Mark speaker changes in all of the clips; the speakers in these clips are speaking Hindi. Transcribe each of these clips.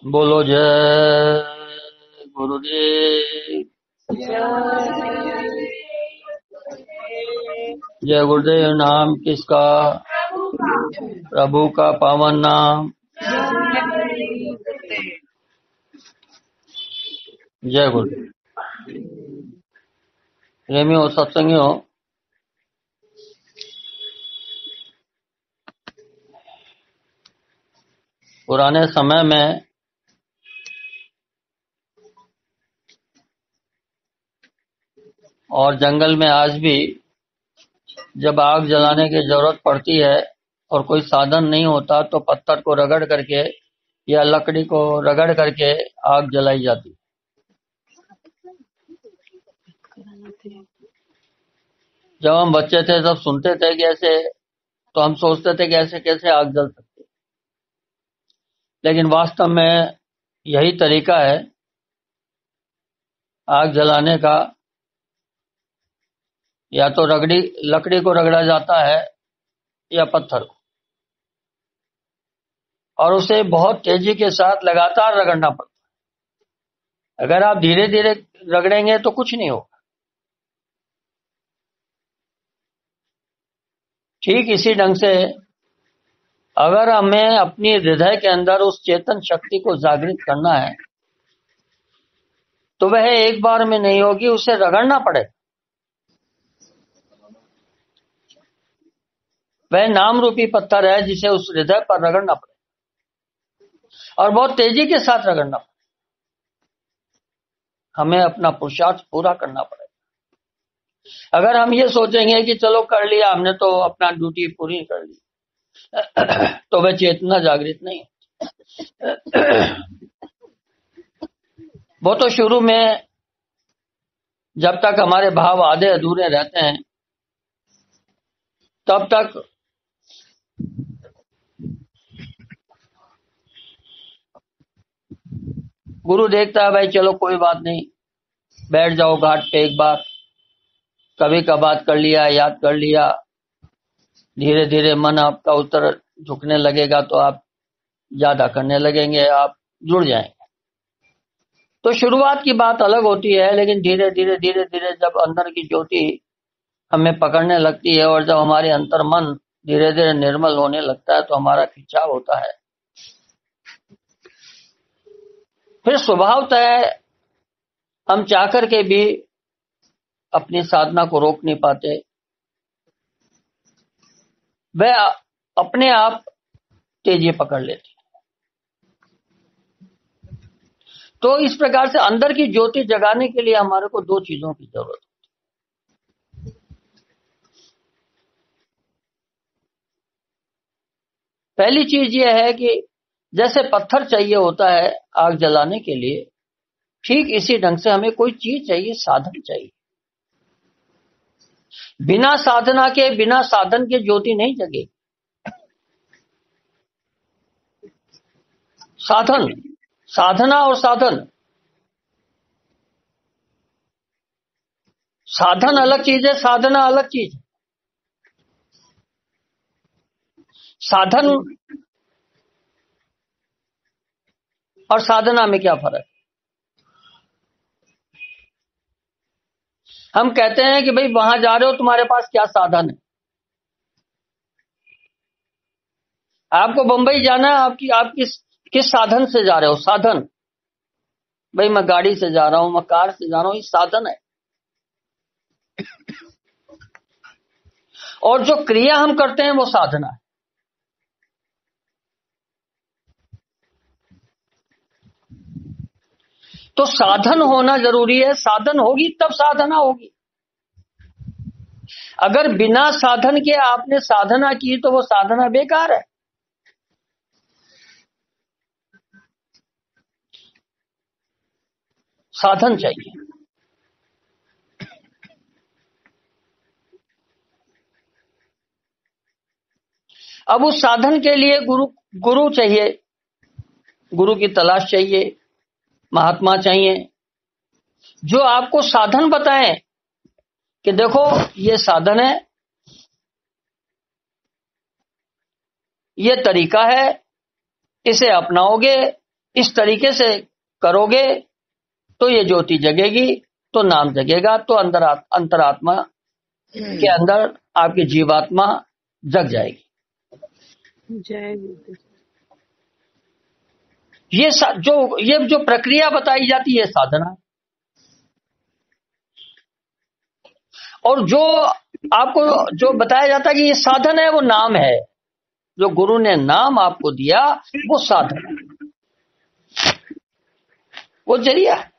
Speaker 1: बोलो जय गुरुदेव। जय गुरुदेव। नाम किसका? प्रभु का पावन नाम। जय गुरुदेव। प्रेमियों, सत्संगियों, पुराने समय में और जंगल में आज भी जब आग जलाने की जरूरत पड़ती है और कोई साधन नहीं होता तो पत्थर को रगड़ करके या लकड़ी को रगड़ करके आग जलाई जाती। जब हम बच्चे थे तब सुनते थे कि ऐसे, तो हम सोचते थे कि ऐसे कैसे आग जल सकती, लेकिन वास्तव में यही तरीका है आग जलाने का। या तो लकड़ी को रगड़ा जाता है या पत्थर को, और उसे बहुत तेजी के साथ लगातार रगड़ना पड़ता है। अगर आप धीरे धीरे रगड़ेंगे तो कुछ नहीं होगा। ठीक इसी ढंग से अगर हमें अपनी हृदय के अंदर उस चेतन शक्ति को जागृत करना है तो वह एक बार में नहीं होगी, उसे रगड़ना पड़ेगा। वह नाम रूपी पत्थर है जिसे उस हृदय पर रगड़ना पड़ेगा और बहुत तेजी के साथ रगड़ना पड़ेगा। हमें अपना पुरुषार्थ पूरा करना पड़ेगा। अगर हम ये सोचेंगे कि चलो कर लिया, हमने तो अपना ड्यूटी पूरी कर ली, तो वह चेतना जागृत नहीं। वो तो शुरू में जब तक हमारे भाव आधे अधूरे रहते हैं तब तक गुरु देखता है, भाई चलो कोई बात नहीं, बैठ जाओ घाट पे एक बार, कभी कभार कर लिया, याद कर लिया। धीरे धीरे मन आपका उत्तर झुकने लगेगा तो आप ज्यादा करने लगेंगे, आप जुड़ जाएंगे। तो शुरुआत की बात अलग होती है, लेकिन धीरे धीरे जब अंदर की ज्योति हमें पकड़ने लगती है और जब हमारे अंतर मन धीरे धीरे निर्मल होने लगता है तो हमारा खिंचाव होता है। फिर स्वभावतः हम चाह करके भी अपनी साधना को रोक नहीं पाते, वह अपने आप तेजी पकड़ लेती। तो इस प्रकार से अंदर की ज्योति जगाने के लिए हमारे को दो चीजों की जरूरत है। पहली चीज यह है कि जैसे पत्थर चाहिए होता है आग जलाने के लिए, ठीक इसी ढंग से हमें कोई चीज चाहिए, साधन चाहिए। बिना साधना के, बिना साधन के ज्योति नहीं जगेगी। साधन, साधना और साधन, साधन अलग चीज है, साधना अलग चीज है। साधन और साधना में क्या फर्क है? हम कहते हैं कि भाई वहां जा रहे हो, तुम्हारे पास क्या साधन है? आपको बंबई जाना है, आप किस साधन से जा रहे हो? साधन, भाई मैं गाड़ी से जा रहा हूं, मैं कार से जा रहा हूं, ये साधन है। और जो क्रिया हम करते हैं वो साधना है। तो साधन होना जरूरी है, साधन होगी तब साधना होगी। अगर बिना साधन के आपने साधना की तो वो साधना बेकार है। साधन चाहिए। अब उस साधन के लिए गुरु चाहिए, गुरु की तलाश चाहिए, महात्मा चाहिए जो आपको साधन बताएं कि देखो ये साधन है, ये तरीका है, इसे अपनाओगे इस तरीके से करोगे तो ये ज्योति जगेगी, तो नाम जगेगा, तो अंतरात्मा के अंदर आपकी जीवात्मा जग जाएगी।
Speaker 2: जय गुरुदेव।
Speaker 1: ये जो प्रक्रिया बताई जाती है साधना, और जो आपको जो बताया जाता है कि ये साधन है, वो नाम है। जो गुरु ने नाम आपको दिया वो साधन है, वो जरिया है,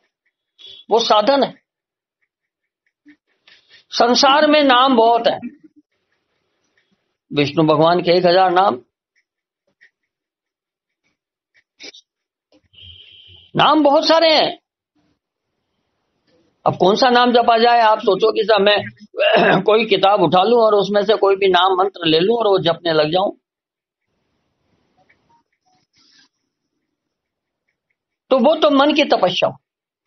Speaker 1: वो साधन है। संसार में नाम बहुत है, विष्णु भगवान के 1000 नाम बहुत सारे हैं। अब कौन सा नाम जपा जाए? आप सोचो कि साहब मैं कोई किताब उठा लूं और उसमें से कोई भी नाम मंत्र ले लूं और वो जपने लग जाऊं, तो वो तो मन की तपस्या हो,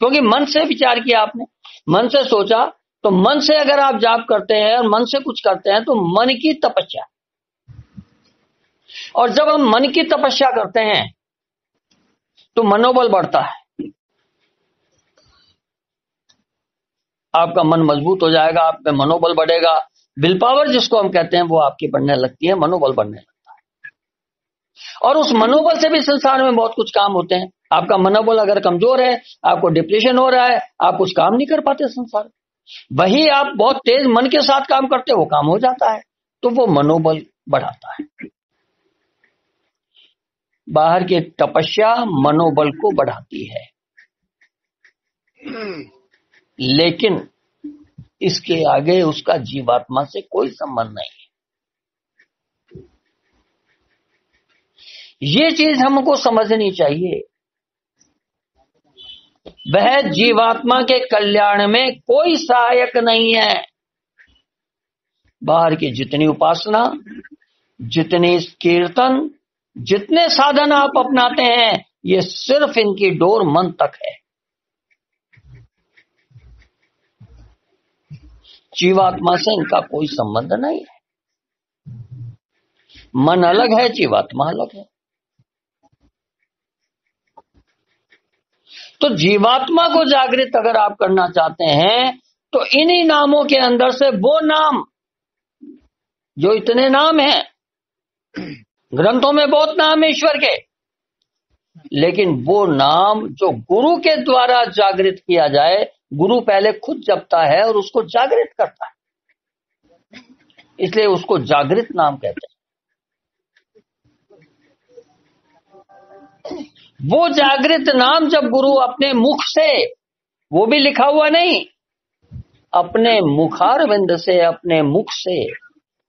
Speaker 1: क्योंकि मन से विचार किया आपने, मन से सोचा, तो मन से अगर आप जाप करते हैं और मन से कुछ करते हैं तो मन की तपस्या। और जब हम मन की तपस्या करते हैं तो मनोबल बढ़ता है, आपका मन मजबूत हो जाएगा, आप में मनोबल बढ़ेगा। विल पावर जिसको हम कहते हैं वो आपकी बढ़ने लगती है, मनोबल बढ़ने लगता है। और उस मनोबल से भी संसार में बहुत कुछ काम होते हैं। आपका मनोबल अगर कमजोर है, आपको डिप्रेशन हो रहा है, आप कुछ काम नहीं कर पाते संसार। वही आप बहुत तेज मन के साथ काम करते हो, वो काम हो जाता है, तो वो मनोबल बढ़ाता है। बाहर की तपस्या मनोबल को बढ़ाती है, लेकिन इसके आगे उसका जीवात्मा से कोई संबंध नहीं है। ये चीज हमको समझनी चाहिए। वह जीवात्मा के कल्याण में कोई सहायक नहीं है। बाहर की जितनी उपासना, जितनी कीर्तन, जितने साधन आप अपनाते हैं, ये सिर्फ इनकी डोर मन तक है। जीवात्मा से इनका कोई संबंध नहीं है। मन अलग है, जीवात्मा अलग है। तो जीवात्मा को जागृत अगर आप करना चाहते हैं तो इन्हीं नामों के अंदर से वो नाम, जो इतने नाम हैं, ग्रंथों में बहुत नाम है ईश्वर के, लेकिन वो नाम जो गुरु के द्वारा जागृत किया जाए, गुरु पहले खुद जपता है और उसको जागृत करता है, इसलिए उसको जागृत नाम कहते हैं। वो जागृत नाम जब गुरु अपने मुख से, वो भी लिखा हुआ नहीं, अपने मुखारविंद से, अपने मुख से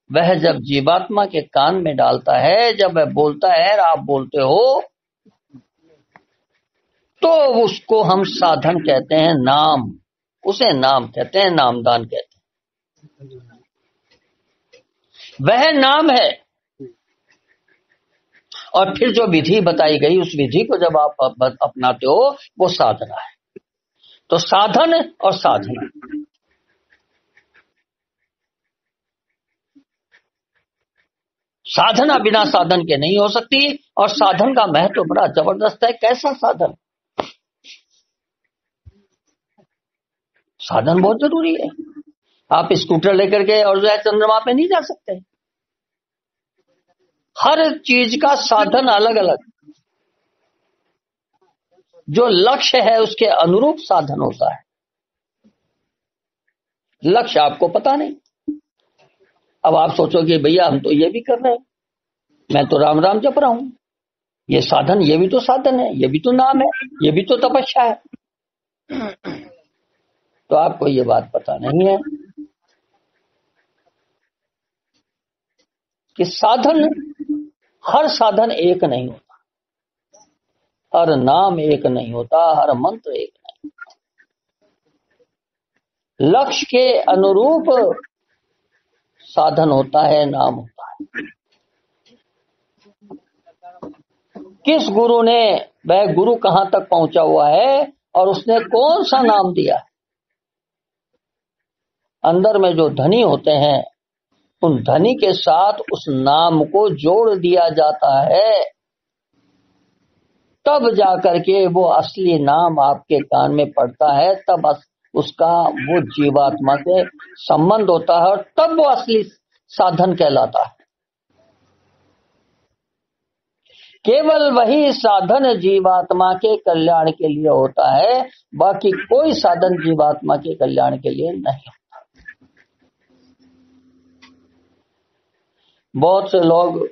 Speaker 1: वह जब जीवात्मा के कान में डालता है, जब वह बोलता है और आप बोलते हो, तो उसको हम साधन कहते हैं, नाम, उसे नाम कहते हैं, नामदान कहते हैं। वह नाम है। और फिर जो विधि बताई गई, उस विधि को जब आप अपनाते हो, वो साधना है। तो साधन और साधना, साधना बिना साधन के नहीं हो सकती। और साधन का महत्व बड़ा जबरदस्त है। कैसा साधन? साधन बहुत जरूरी है। आप स्कूटर लेकर के और जो है चंद्रमा पे नहीं जा सकते। हर चीज का साधन अलग अलग, जो लक्ष्य है उसके अनुरूप साधन होता है। लक्ष्य आपको पता नहीं। अब आप सोचोगे भैया हम तो ये भी कर रहे हैं, मैं तो राम राम जप रहा हूं, ये साधन, ये भी तो साधन है, ये भी तो नाम है, ये भी तो तपस्या है। तो आपको ये बात पता नहीं है कि साधन, हर साधन एक नहीं होता, हर नाम एक नहीं होता, हर मंत्र एक नहीं होता। लक्ष्य के अनुरूप साधन होता है, नाम होता है। किस गुरु ने, वह गुरु कहां तक पहुंचा हुआ है और उसने कौन सा नाम दिया है। अंदर में जो धनी होते हैं, उन धनी के साथ उस नाम को जोड़ दिया जाता है, तब जाकर के वो असली नाम आपके कान में पड़ता है, तब उसका वो जीवात्मा से संबंध होता है और तब वो असली साधन कहलाता है। केवल वही साधन जीवात्मा के कल्याण के लिए होता है, बाकी कोई साधन जीवात्मा के कल्याण के लिए नहीं होता। बहुत से लोग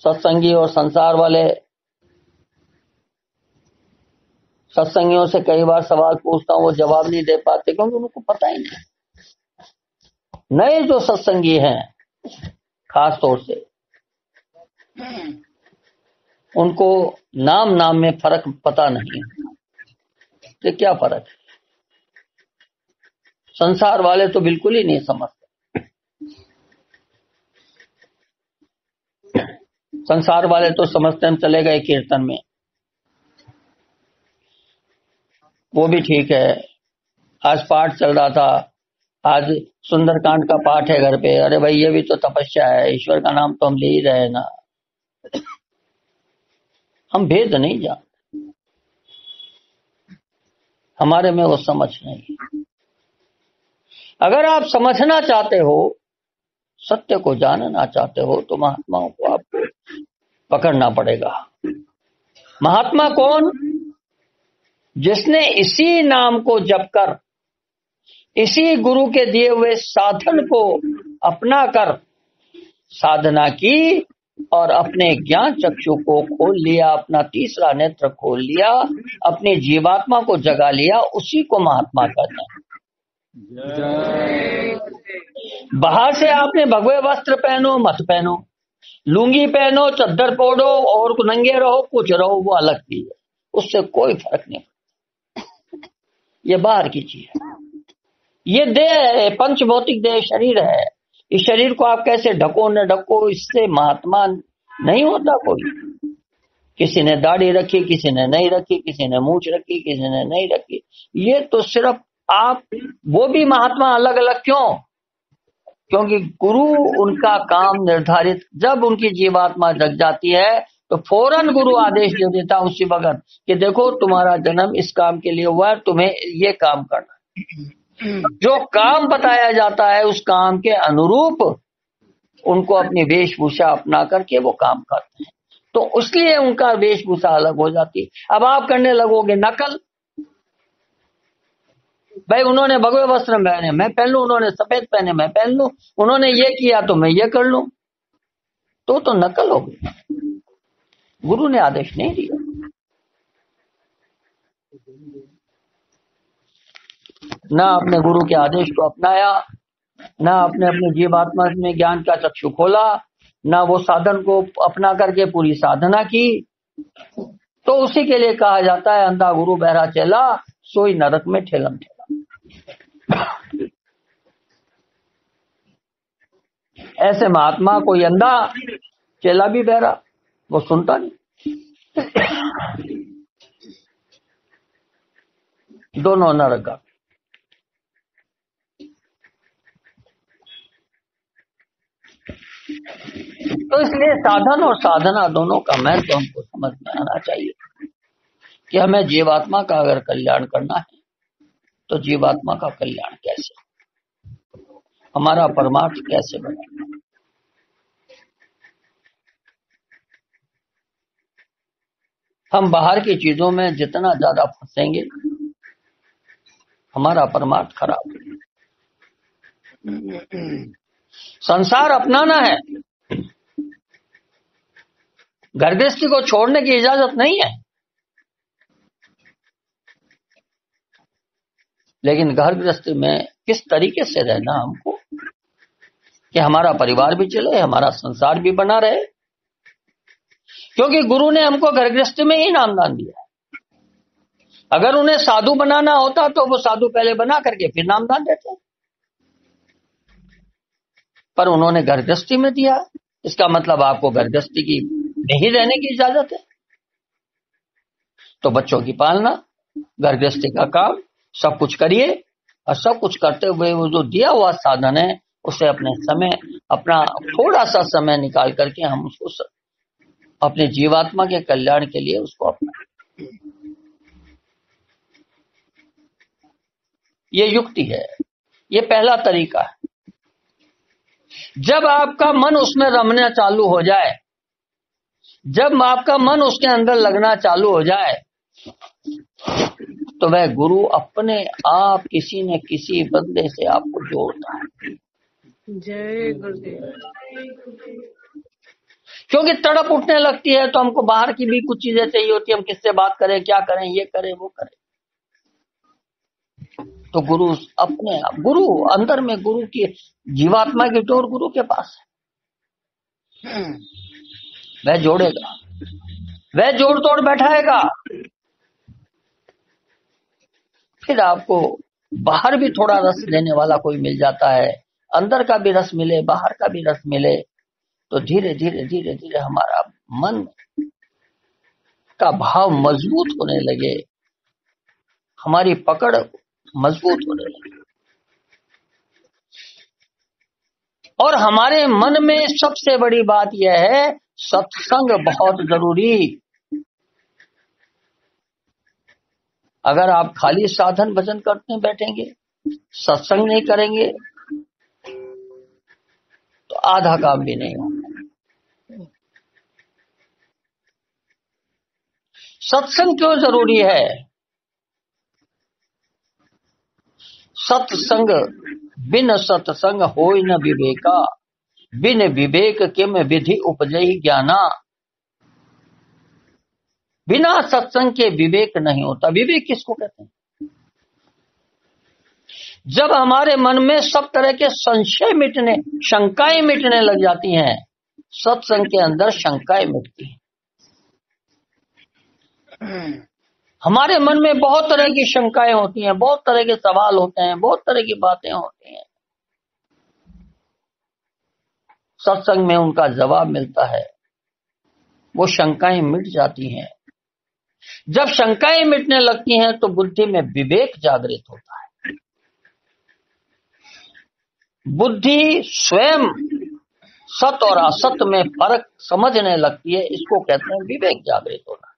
Speaker 1: सत्संगी और संसार वाले सत्संगियों से कई बार सवाल पूछता हूं, वो जवाब नहीं दे पाते क्योंकि उनको पता ही नहीं। नए जो सत्संगी हैं खास तौर से, उनको नाम नाम में फर्क पता नहीं है। क्या फर्क है? संसार वाले तो बिल्कुल ही नहीं समझते। संसार वाले तो समझते हम चले गए कीर्तन में, वो भी ठीक है। आज पाठ चल रहा था, आज सुंदरकांड का पाठ है घर पे। अरे भाई ये भी तो तपस्या है, ईश्वर का नाम तो हम ले ही रहे ना। हम भेद नहीं जानते, हमारे में वो समझ नहीं। अगर आप समझना चाहते हो, सत्य को जानना चाहते हो, तो महात्माओं को आपको पकड़ना पड़ेगा। महात्मा कौन? जिसने इसी नाम को जप कर, इसी गुरु के दिए हुए साधन को अपना कर साधना की और अपने ज्ञान चक्षु को खोल लिया, अपना तीसरा नेत्र खोल लिया, अपनी जीवात्मा को जगा लिया, उसी को महात्मा कहते हैं। बाहर से आपने भगवे वस्त्र पहनो मत पहनो, लुंगी पहनो, चद्दर ओढ़ो और नंगे रहो, कुछ रहो, वो अलग चीज है, उससे कोई फर्क नहीं। ये बाहर की चीज है। ये देह है, पंच भौतिक देह शरीर है। इस शरीर को आप कैसे ढको न ढको, इससे महात्मा नहीं होता कोई। किसी ने दाढ़ी रखी, किसी ने नहीं रखी, किसी ने मूंछ रखी, किसी ने नहीं रखी। ये तो सिर्फ आप, वो भी महात्मा अलग अलग क्यों? क्योंकि गुरु उनका काम निर्धारित, जब उनकी जीवात्मा जग जाती है तो फौरन गुरु आदेश दे देता उसी वक्त कि देखो तुम्हारा जन्म इस काम के लिए हुआ है, तुम्हें ये काम करना। जो काम बताया जाता है उस काम के अनुरूप उनको अपनी वेशभूषा अपना करके वो काम करते हैं, तो इसलिए उनका वेशभूषा अलग हो जाती है। अब आप करने लगोगे नकल, भाई उन्होंने भगवे वस्त्र पहने मैं पहन लूं, उन्होंने सफेद पहने मैं पहन लूं, उन्होंने ये किया तो मैं ये कर लूं, तो नकल हो गई। गुरु ने आदेश नहीं दिया। ना अपने गुरु के आदेश को अपनाया, ना अपने अपने जीवात्मा में ज्ञान का चक्षु खोला, ना वो साधन को अपना करके पूरी साधना की, तो उसी के लिए कहा जाता है अंधा गुरु बहरा चेला, सोई नरक में ठेलम ठेला। ऐसे महात्मा कोई अंधा, चेला भी बहरा, वो सुनता नहीं। दोनों नरक का। तो इसलिए साधन और साधना दोनों का महत्व हमको समझ में आना चाहिए कि हमें जीवात्मा का अगर कल्याण करना है तो जीवात्मा का कल्याण कैसे, हमारा परमार्थ कैसे बने। हम बाहर की चीजों में जितना ज्यादा फंसेंगे हमारा परमार्थ खराब है। संसार अपनाना है, घर गृहस्थी को छोड़ने की इजाजत नहीं है, लेकिन घर गृहस्थी में किस तरीके से रहना हमको कि हमारा परिवार भी चले, हमारा संसार भी बना रहे। क्योंकि गुरु ने हमको घर गृहस्थी में ही नामदान दिया है। अगर उन्हें साधु बनाना होता तो वो साधु पहले बना करके फिर नामदान देते, पर उन्होंने घर गृहस्थी में दिया। इसका मतलब आपको घर गृहस्थी की नहीं रहने की इजाजत है। तो बच्चों की पालना, घर गृहस्थी का काम, सब कुछ करिए, और सब कुछ करते हुए वो जो दिया हुआ साधन है उसे अपने समय, अपना थोड़ा सा समय निकाल करके हम उसको अपने जीवात्मा के कल्याण के लिए उसको अपना। ये युक्ति है, ये पहला तरीका है। जब आपका मन उसमें रमना चालू हो जाए, जब आपका मन उसके अंदर लगना चालू हो जाए, तो वह गुरु अपने आप किसी न किसी बंदे से आपको जोड़ता है।
Speaker 2: जय गुरुदेव।
Speaker 1: क्योंकि तड़प उठने लगती है तो हमको बाहर की भी कुछ चीजें चाहिए होती है, हम किससे बात करें, क्या करें, ये करें वो करें। तो गुरु अपने आप, गुरु अंदर में, गुरु की जीवात्मा की डोर गुरु के पास है, वह जोड़ेगा, वह जोड़ तोड़ बैठाएगा। फिर आपको बाहर भी थोड़ा रस देने वाला कोई मिल जाता है, अंदर का भी रस मिले, बाहर का भी रस मिले, तो धीरे धीरे धीरे धीरे हमारा मन का भाव मजबूत होने लगे, हमारी पकड़ मजबूत होने लगे। और हमारे मन में सबसे बड़ी बात यह है, सत्संग बहुत जरूरी। अगर आप खाली साधन भजन करते बैठेंगे, सत्संग नहीं करेंगे, तो आधा काम भी नहीं होगा। सत्संग क्यों जरूरी है? सत्संग बिन सत्संग होय न विवेका, बिन विवेक किम विधि उपजहि ज्ञाना। बिना सत्संग के विवेक नहीं होता। विवेक किसको कहते हैं? जब हमारे मन में सब तरह के संशय मिटने, शंकाएं मिटने लग जाती हैं, सत्संग के अंदर शंकाएं मिटती हैं। हमारे मन में बहुत तरह की शंकाएं होती हैं, बहुत तरह के सवाल होते हैं, बहुत तरह की बातें होती हैं। सत्संग में उनका जवाब मिलता है, वो शंकाएं मिट जाती हैं। जब शंकाएं मिटने लगती हैं तो बुद्धि में विवेक जागृत होता है। बुद्धि स्वयं सत और असत में फर्क समझने लगती है, इसको कहते हैं विवेक जागृत होना।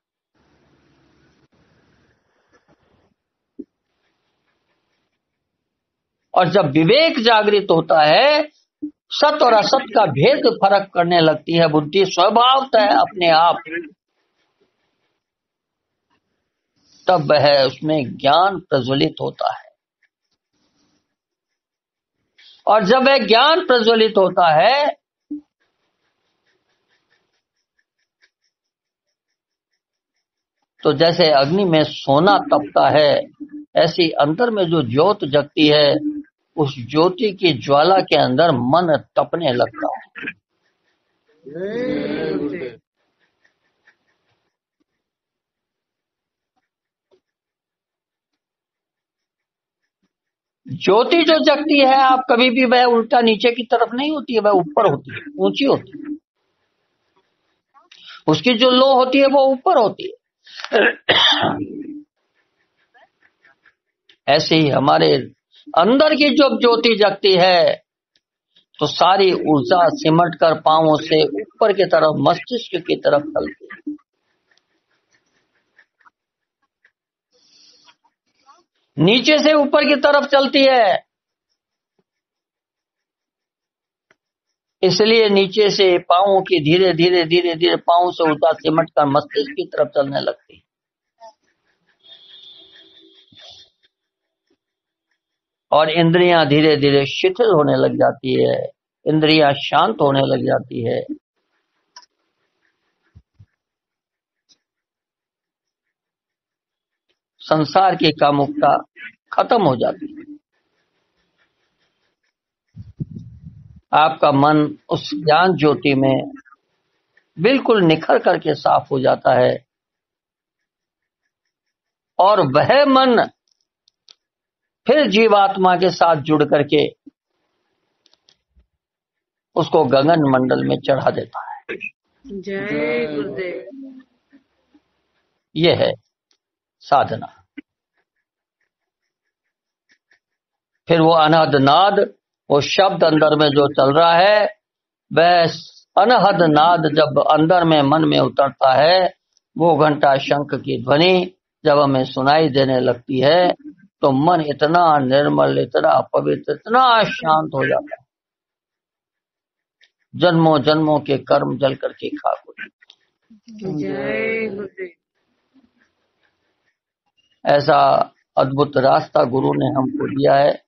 Speaker 1: और जब विवेक जागृत होता है, सत और असत का भेद फर्क करने लगती है बुद्धि स्वभावतः अपने आप, तब वह उसमें ज्ञान प्रज्वलित होता है। और जब वह ज्ञान प्रज्वलित होता है, तो जैसे अग्नि में सोना तपता है, ऐसी अंदर में जो ज्योत जगती है, उस ज्योति की ज्वाला के अंदर मन तपने लगता है। ज्योति जो जगती है, आप कभी भी वह उल्टा नीचे की तरफ नहीं होती है, वह ऊपर होती है, ऊंची होती है। उसकी जो लो होती है वो ऊपर होती है। ऐसे ही हमारे अंदर की जब ज्योति जगती है, तो सारी ऊर्जा सिमट कर पांवों से ऊपर की तरफ, मस्तिष्क की तरफ चलती है। नीचे से ऊपर की तरफ चलती है, इसलिए नीचे से पांवों की धीरे धीरे धीरे धीरे पांवों से ऊर्जा सिमट कर मस्तिष्क की तरफ चलने लगती है। और इंद्रियां धीरे धीरे शिथिल होने लग जाती है, इंद्रियां शांत होने लग जाती है। संसार की कामुकता खत्म हो जाती है। आपका मन उस ज्ञान ज्योति में बिल्कुल निखर करके साफ हो जाता है, और वह मन फिर जीवात्मा के साथ जुड़ करके उसको गगन मंडल में चढ़ा देता है।
Speaker 2: जय गुरुदेव।
Speaker 1: यह है साधना। फिर वो अनाद नाद, वो शब्द अंदर में जो चल रहा है, वह अनहद नाद जब अंदर में मन में उतरता है, वो घंटा शंख की ध्वनि जब हमें सुनाई देने लगती है, तो मन इतना निर्मल, इतना पवित्र, इतना शांत हो जाता है, जन्मों जन्मों के कर्म जल करके खाक हो जाते।
Speaker 2: जय गुरुदेव।
Speaker 1: ऐसा अद्भुत रास्ता गुरु ने हमको दिया है,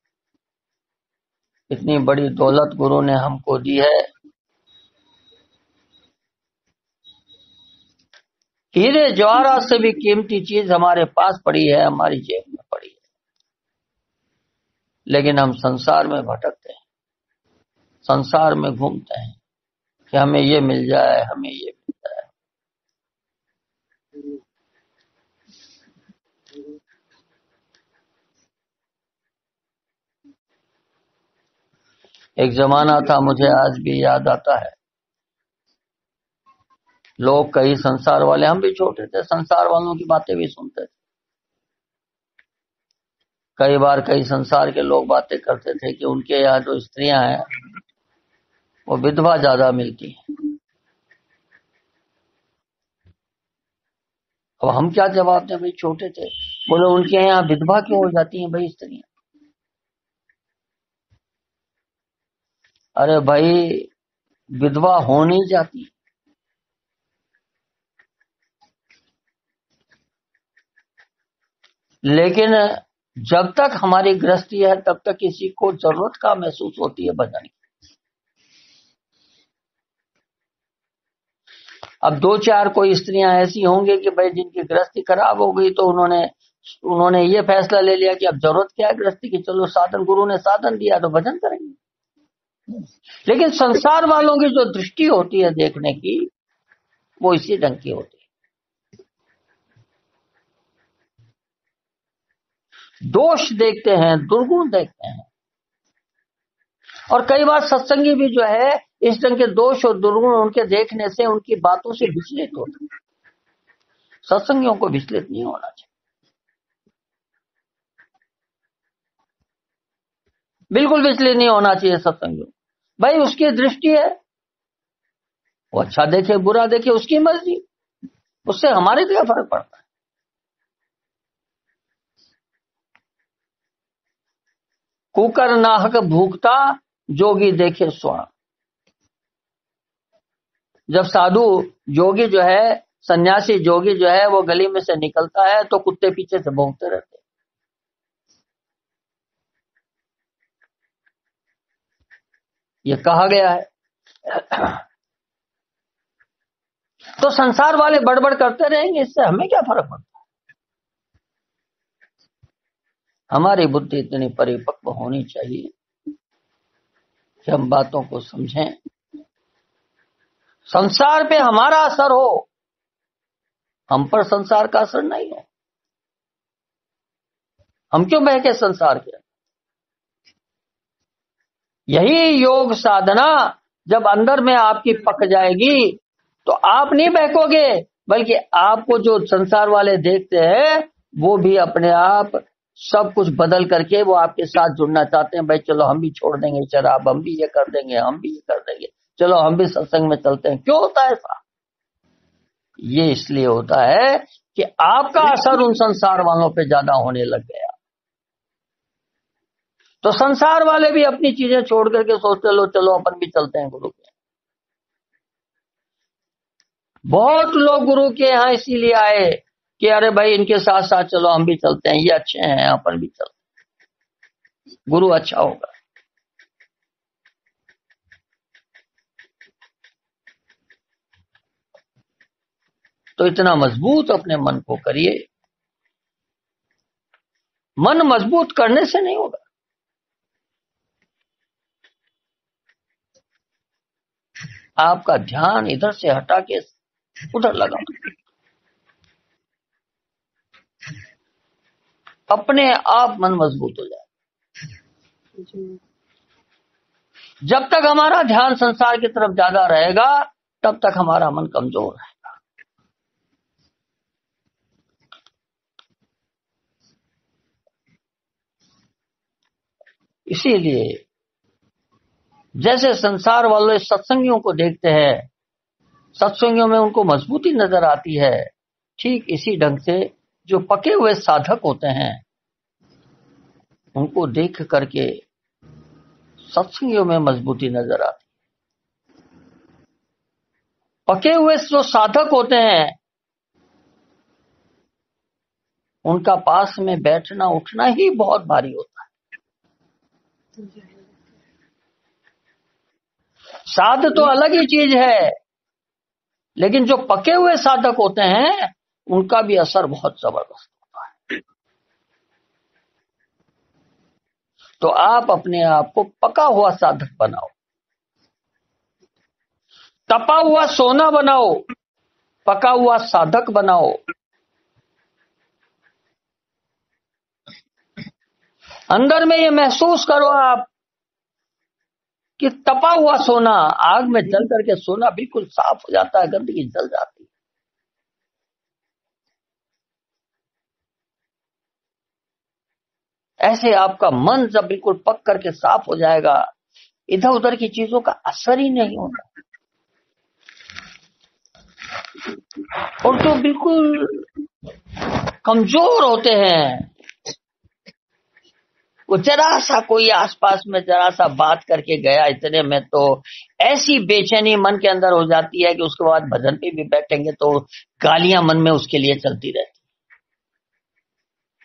Speaker 1: इतनी बड़ी दौलत गुरु ने हमको दी है। हीरे जवाहरात से भी कीमती चीज हमारे पास पड़ी है, हमारी जेब में पड़ी है, लेकिन हम संसार में भटकते हैं, संसार में घूमते हैं कि हमें ये मिल जाए, हमें ये मिल जाए। एक जमाना था, मुझे आज भी याद आता है, लोग कई संसार वाले, हम भी छोटे थे, संसार वालों की बातें भी सुनते थे। कई बार कई संसार के लोग बातें करते थे कि उनके यहाँ जो स्त्रियां हैं वो विधवा ज्यादा मिलती हैं। अब हम क्या जवाब दें भाई, छोटे थे। बोले उनके यहाँ विधवा क्यों हो जाती हैं भाई स्त्रियां? अरे भाई, विधवा हो नहीं जाती, लेकिन जब तक हमारी गृहस्थी है तब तक किसी को जरूरत का महसूस होती है भजन की। अब दो चार कोई स्त्रियां ऐसी होंगी कि भाई जिनकी गृहस्थी खराब हो गई, तो उन्होंने ये फैसला ले लिया कि अब जरूरत क्या है गृहस्थी की, चलो साधन, गुरु ने साधन दिया तो भजन करेंगे। लेकिन संसार वालों की जो दृष्टि होती है देखने की, वो इसी ढंग की होती है। दोष देखते हैं, दुर्गुण देखते हैं, और कई बार सत्संगी भी जो है इस ढंग के दोष और दुर्गुण उनके देखने से, उनकी बातों से विचलित होते हैं। सत्संगियों को विचलित नहीं होना चाहिए, बिल्कुल विचलित नहीं होना चाहिए सत्संगियों। भाई उसकी दृष्टि है, वो अच्छा देखे बुरा देखे, उसकी मर्जी, उससे हमारे क्या फर्क पड़ता है। कुकर नाहक भूखता, जोगी देखे स्वर्ण। जब साधु जोगी जो है, सन्यासी जोगी जो है, वो गली में से निकलता है तो कुत्ते पीछे से भौंकते रहते हैं। ये कहा गया है। तो संसार वाले बड़बड़ करते रहेंगे, इससे हमें क्या फर्क पड़ता है। हमारी बुद्धि इतनी परिपक्व होनी चाहिए कि हम बातों को समझें, संसार पे हमारा असर हो, हम पर संसार का असर नहीं हो। हम क्यों बहके संसार के? यही योग साधना जब अंदर में आपकी पक जाएगी, तो आप नहीं बहकोगे, बल्कि आपको जो संसार वाले देखते हैं वो भी अपने आप सब कुछ बदल करके वो आपके साथ जुड़ना चाहते हैं। भाई चलो हम भी छोड़ देंगे शराब, हम भी ये कर देंगे, हम भी ये कर देंगे, चलो हम भी सत्संग में चलते हैं। क्यों होता है ऐसा? ये इसलिए होता है कि आपका असर उन संसार वालों पे ज्यादा होने लग गया। तो संसार वाले भी अपनी चीजें छोड़ करके सोचते लो चलो अपन भी चलते हैं गुरु के। बहुत लोग गुरु के यहाँ इसीलिए आए कि अरे भाई इनके साथ साथ चलो हम भी चलते हैं, ये अच्छे हैं, अपन भी चलते हैं, गुरु अच्छा होगा। तो इतना मजबूत अपने मन को करिए, मन मजबूत करने से नहीं होगा। आपका ध्यान इधर से हटा के उधर लगाओ, अपने आप मन मजबूत हो जाए। जब तक हमारा ध्यान संसार की तरफ ज्यादा रहेगा, तब तक हमारा मन कमजोर रहेगा। इसीलिए जैसे संसार वाले सत्संगियों को देखते हैं, सत्संगियों में उनको मजबूती नजर आती है, ठीक इसी ढंग से जो पके हुए साधक होते हैं उनको देख करके सत्संगियों में मजबूती नजर आती है। पके हुए जो साधक होते हैं उनका पास में बैठना उठना ही बहुत भारी होता है। साध तो अलग ही चीज है, लेकिन जो पके हुए साधक होते हैं उनका भी असर बहुत जबरदस्त होता है। तो आप अपने आप को पका हुआ साधक बनाओ, तपा हुआ सोना बनाओ, पका हुआ साधक बनाओ। अंदर में ये महसूस करो आप कि तपा हुआ सोना, आग में जल करके सोना बिल्कुल साफ हो जाता है, गंदगी जल जाती है। ऐसे आपका मन जब बिल्कुल पक करके साफ हो जाएगा, इधर उधर की चीजों का असर ही नहीं होगा। और जो बिल्कुल कमजोर होते हैं, वो जरा सा कोई आसपास में जरा सा बात करके गया, इतने में तो ऐसी बेचैनी मन के अंदर हो जाती है कि उसके बाद भजन पे भी बैठेंगे तो गालियां मन में उसके लिए चलती रहती।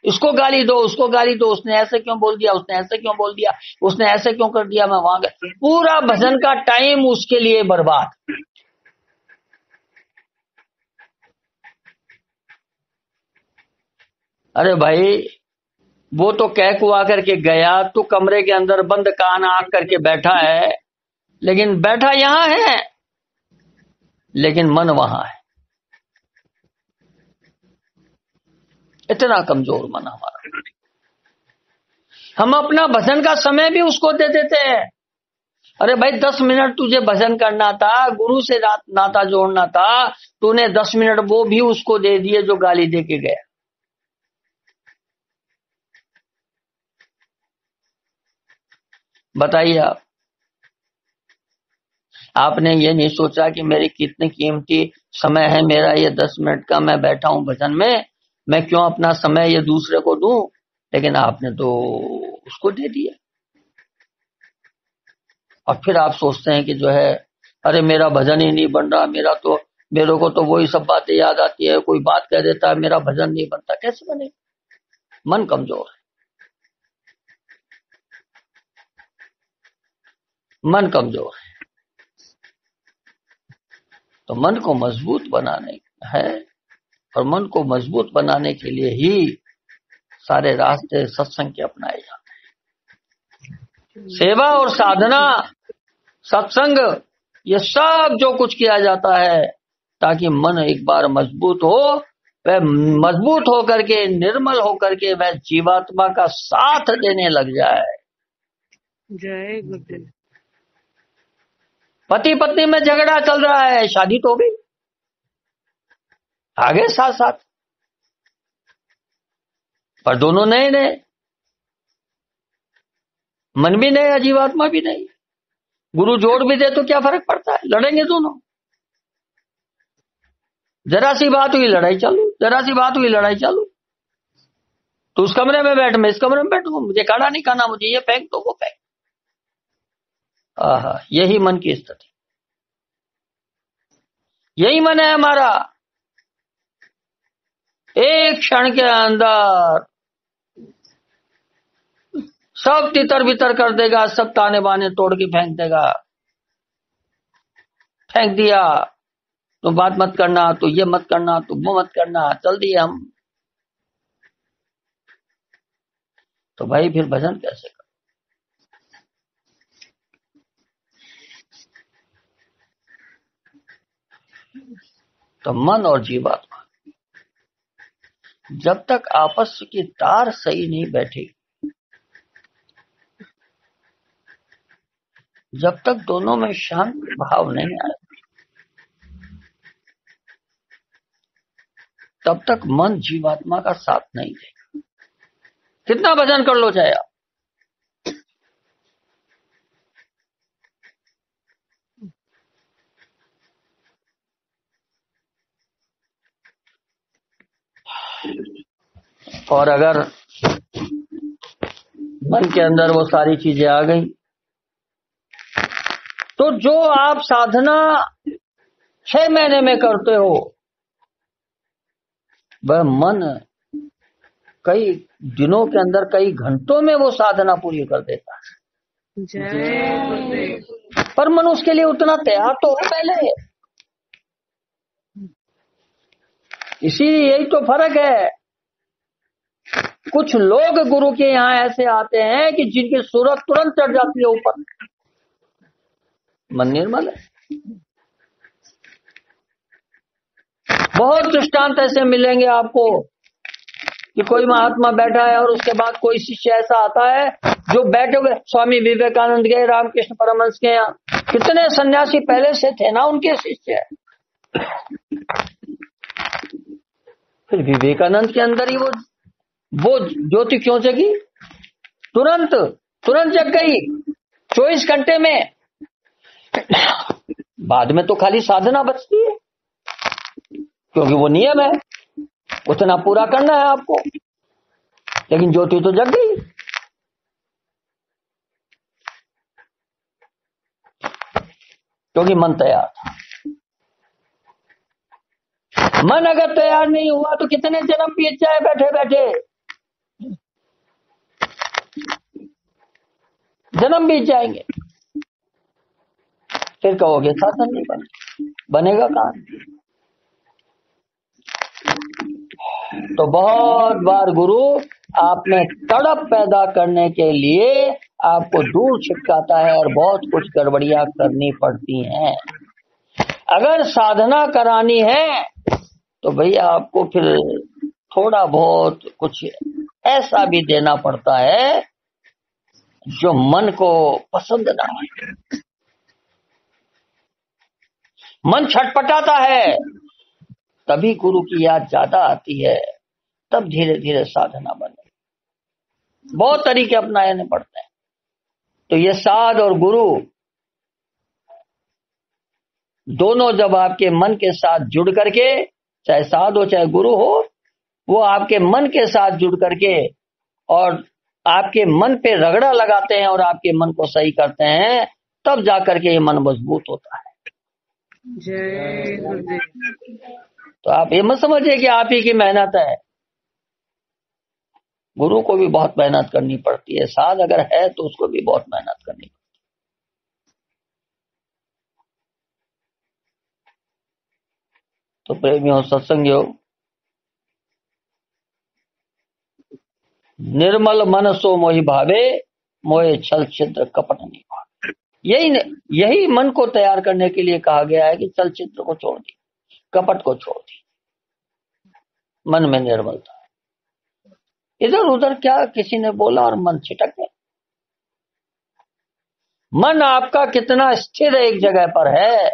Speaker 1: इसको गाली दो, उसको गाली दो, उसने ऐसे क्यों बोल दिया, उसने ऐसे क्यों बोल दिया, उसने ऐसे क्यों कर दिया, मैं वहां गया। पूरा भजन का टाइम उसके लिए बर्बाद। अरे भाई, वो तो कह कुआ करके गया, तू कमरे के अंदर बंद कान आंख करके बैठा है, लेकिन बैठा यहां है, लेकिन मन वहां है। इतना कमजोर मन हमारा। हम अपना भजन का समय भी उसको दे देते हैं। अरे भाई 10 मिनट तुझे भजन करना था, गुरु से नाता जोड़ना था, तूने 10 मिनट वो भी उसको दे दिए जो गाली दे के गया। बताइए आप, आपने ये नहीं सोचा कि मेरी कितनी कीमती समय है मेरा, ये 10 मिनट का मैं बैठा हूं भजन में, मैं क्यों अपना समय ये दूसरे को दूं। लेकिन आपने तो उसको दे दिया। और फिर आप सोचते हैं कि जो है, अरे मेरा भजन ही नहीं बन रहा, मेरे को तो वही सब बातें याद आती है, कोई बात कह देता है, मेरा भजन नहीं बनता। कैसे बने? मन कमजोर है, मन कमजोर है। तो मन को मजबूत बनाने है, और मन को मजबूत बनाने के लिए ही सारे रास्ते सत्संग के अपनाए जाते हैं। सेवा और साधना, सत्संग, ये सब जो कुछ किया जाता है ताकि मन एक बार मजबूत हो, वह मजबूत होकर के, निर्मल होकर के वह जीवात्मा का साथ देने लग जाए।
Speaker 2: जय गुरुदेव।
Speaker 1: पति पत्नी में झगड़ा चल रहा है, शादी तो हो गई, आगे साथ साथ, पर दोनों नए नए, मन भी नया, जीवात्मा भी नहीं। गुरु जोड़ भी दे तो क्या फर्क पड़ता है, लड़ेंगे दोनों। जरा सी बात हुई लड़ाई चालू, जरा सी बात हुई लड़ाई चालू। तो उस कमरे में बैठ, मैं इस कमरे में बैठूंगा, मुझे खाना नहीं खाना, मुझे ये फेंक दो, वो फेंक। आहा, यही मन की स्थिति, यही मन है हमारा। एक क्षण के अंदर सब तितर बितर कर देगा, सब ताने बाने तोड़ के फेंक देगा। फेंक दिया, तो बात मत करना, तो ये मत करना, तो वो मत करना, चल दिए हम। तो भाई फिर भजन कैसे कर? तो मन और जीवात्मा जब तक आपस की तार सही नहीं बैठेगी, जब तक दोनों में शांत भाव नहीं आए, तब तक मन जीवात्मा का साथ नहीं देगा। कितना भजन कर लो चाहे आप, और अगर मन के अंदर वो सारी चीजें आ गई तो जो आप साधना 6 महीने में करते हो वह मन कई दिनों के अंदर, कई घंटों में वो साधना पूरी कर देता है।
Speaker 2: जय गुरुदेव।
Speaker 1: पर मन उसके लिए उतना तैयार तो हो पहले। इसीलिए यही तो फर्क है। कुछ लोग गुरु के यहाँ ऐसे आते हैं कि जिनकी सूरत तुरंत चढ़ जाती है ऊपर, मन निर्मल है। बहुत दृष्टांत ऐसे मिलेंगे आपको कि कोई महात्मा बैठा है और उसके बाद कोई शिष्य ऐसा आता है जो बैठे हुए, स्वामी विवेकानंद के, रामकृष्ण परमहंस के यहाँ कितने सन्यासी पहले से थे ना उनके शिष्य। फिर विवेकानंद के अंदर ही वो ज्योति क्यों जगी? तुरंत जग गई 24 घंटे में। बाद में तो खाली साधना बचती है, क्योंकि वो नियम है, उतना पूरा करना है आपको, लेकिन ज्योति तो जग गई। क्योंकि मन तैयार था। मन अगर तैयार नहीं हुआ तो कितने जन्म बीत जाए बैठे बैठे, जन्म बीत जाएंगे। फिर कहोगे साधन नहीं बनेगा कहां? तो बहुत बार गुरु आपने तड़प पैदा करने के लिए आपको दूर छिटकाता है और बहुत कुछ गड़बड़ियां करनी पड़ती हैं। अगर साधना करानी है तो भैया आपको फिर थोड़ा बहुत कुछ ऐसा भी देना पड़ता है जो मन को पसंद ना आए। मन छटपटाता है, तभी गुरु की याद ज्यादा आती है, तब धीरे धीरे साधना बने। बहुत तरीके अपनाने पड़ते हैं। तो ये साध और गुरु दोनों जब आपके मन के साथ जुड़ करके, चाहे साध हो चाहे गुरु हो, वो आपके मन के साथ जुड़ करके और आपके मन पे रगड़ा लगाते हैं और आपके मन को सही करते हैं, तब जाकर के ये मन मजबूत होता है।
Speaker 2: जय गुरुदेव।
Speaker 1: तो आप ये मत समझिए कि आप ही की मेहनत है, गुरु को भी बहुत मेहनत करनी पड़ती है। साध अगर है तो उसको भी बहुत मेहनत करनी पड़ती है। तो प्रेमियों, सत्संगियों, निर्मल मन सो मोहि भावे, मोहे छल छिद्र कपट नहीं भावे। यही मन को तैयार करने के लिए कहा गया है कि छल छिद्र को छोड़ दी, कपट को छोड़ दी, मन में निर्मलता। इधर उधर क्या किसी ने बोला और मन छिटक गया। मन आपका कितना स्थिर एक जगह पर है,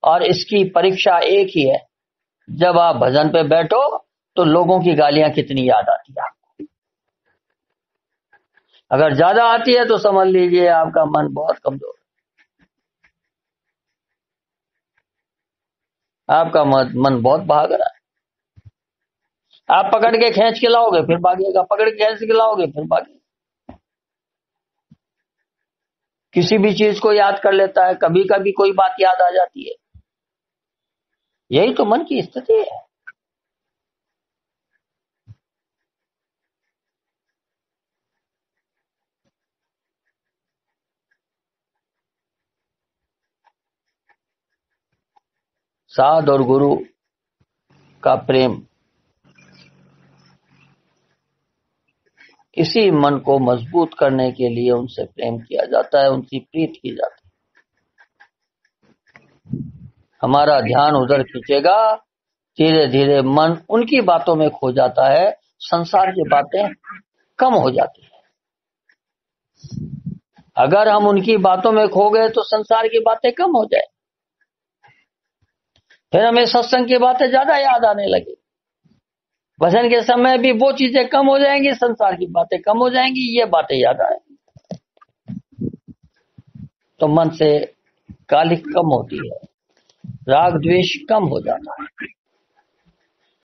Speaker 1: और इसकी परीक्षा एक ही है, जब आप भजन पे बैठो तो लोगों की गालियां कितनी याद आती है आपको। अगर ज्यादा आती है तो समझ लीजिए आपका मन बहुत कमजोर है, आपका मन बहुत भाग रहा है। आप पकड़ के खींच के लाओगे फिर भागेगा, पकड़ के खींच के लाओगे फिर भागेगा। किसी भी चीज को याद कर लेता है, कभी कभी कोई बात याद आ जाती है। यही तो मन की स्थिति है। साध और गुरु का प्रेम इसी मन को मजबूत करने के लिए उनसे प्रेम किया जाता है, उनकी प्रीत की जाती है। हमारा ध्यान उधर खींचेगा, धीरे धीरे मन उनकी बातों में खो जाता है, संसार की बातें कम हो जाती है। अगर हम उनकी बातों में खो गए तो संसार की बातें कम हो जाए, फिर हमें सत्संग की बातें ज्यादा याद आने लगी। भजन के समय भी वो चीजें कम हो जाएंगी, संसार की बातें कम हो जाएंगी, ये बातें याद आएंगी। तो मन से कालिक कम होती है, राग द्वेष कम हो जाता है।